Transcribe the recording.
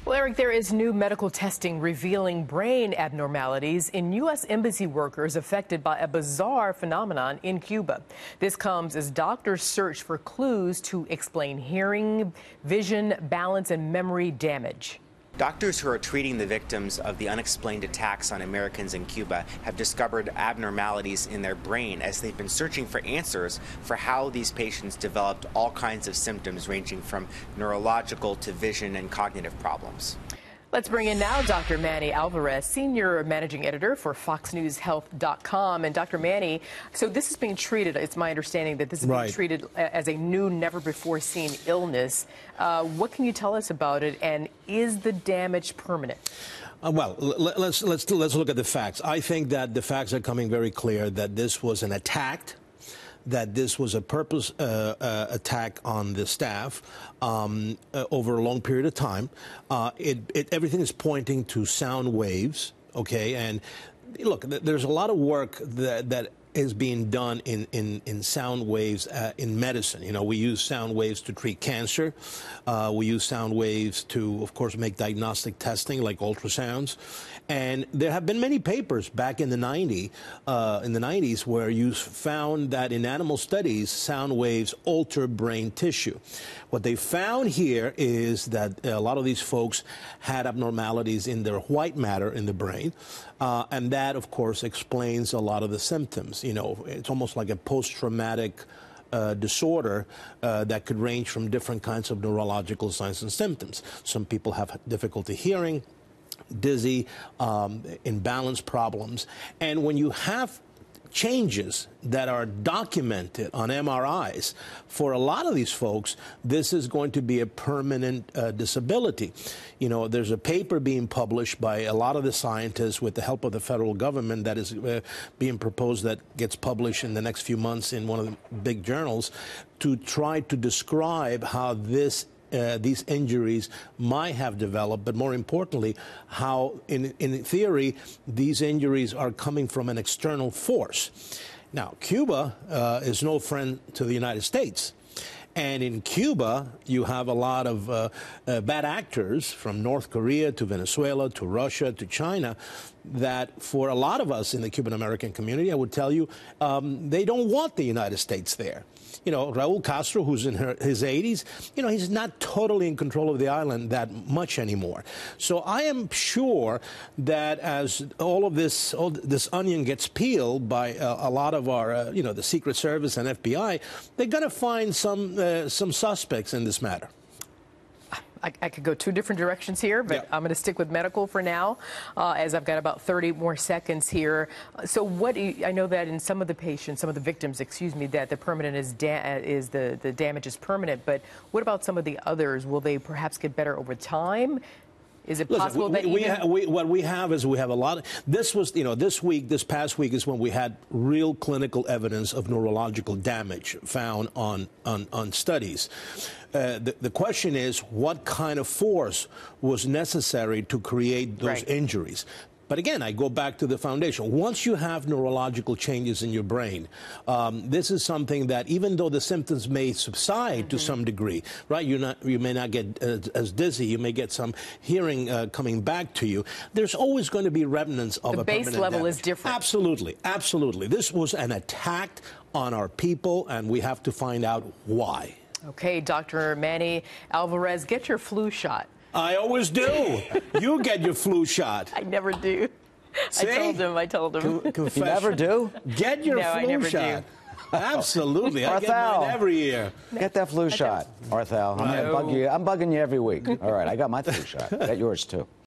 Well, Eric, there is new medical testing revealing brain abnormalities in U.S. embassy workers affected by a bizarre phenomenon in Cuba. This comes as doctors search for clues to explain hearing, vision, balance, and memory damage. Doctors who are treating the victims of the unexplained attacks on Americans in Cuba have discovered abnormalities in their brain as they've been searching for answers for how these patients developed all kinds of symptoms ranging from neurological to vision and cognitive problems. Let's bring in now Dr. Manny Alvarez, Senior Managing Editor for FoxNewsHealth.com. And Dr. Manny, so this is being treated, it's my understanding that this is being treated as a new, never-before-seen illness. What can you tell us about it, and is the damage permanent? Well, let's look at the facts. I think that the facts are coming very clear that this was an attack, that this was a purpose attack on the staff over a long period of time. Everything is pointing to sound waves, okay? And look, there's a lot of work that is being done in sound waves in medicine. You know, we use sound waves to treat cancer. We use sound waves to, of course, make diagnostic testing like ultrasounds. And there have been many papers back in the 90s where you found that in animal studies, sound waves alter brain tissue. What they found here is that a lot of these folks had abnormalities in their white matter in the brain, and that, of course, explains a lot of the symptoms. You know, it's almost like a post-traumatic disorder that could range from different kinds of neurological signs and symptoms. Some people have difficulty hearing, dizzy, imbalance problems. And when you have changes that are documented on MRIs, for a lot of these folks, this is going to be a permanent disability. You know, there's a paper being published by a lot of the scientists with the help of the federal government that is being proposed that gets published in the next few months in one of the big journals to try to describe how these injuries might have developed, but more importantly, how, in theory, these injuries are coming from an external force. Now, Cuba is no friend to the United States. And in Cuba, you have a lot of bad actors from North Korea to Venezuela to Russia to China that for a lot of us in the Cuban-American community, I would tell you, they don't want the United States there. You know, Raul Castro, who's in his 80s, you know, he's not totally in control of the island that much anymore. So I am sure that as all this onion gets peeled by a lot of our, you know, the Secret Service and FBI, they're going to find some suspects in this matter. I could go two different directions here, but I'm going to stick with medical for now, as I've got about 30 more seconds here. So I know that in some of the patients, some of the victims, excuse me, that the permanent the damage is permanent, but what about some of the others? Will they perhaps get better over time? Is it possible that what we have is we have a lot of, this was, you know, this past week is when we had real clinical evidence of neurological damage found on studies. The question is, what kind of force was necessary to create those injuries? But again, I go back to the foundation. Once you have neurological changes in your brain, this is something that even though the symptoms may subside to some degree, right? You may not get as dizzy. You may get some hearing coming back to you. There's always going to be remnants of a permanent base level damage. is different. Absolutely, absolutely. This was an attack on our people, and we have to find out why. Okay, Dr. Manny Alvarez, get your flu shot. I always do. You get your flu shot. I never do. See? I told him. Confession. You never do? Get your flu shot. Absolutely. I get mine every year. Get that flu shot, Arthel. I'm bugging you every week. All right, I got my flu shot. Get yours, too.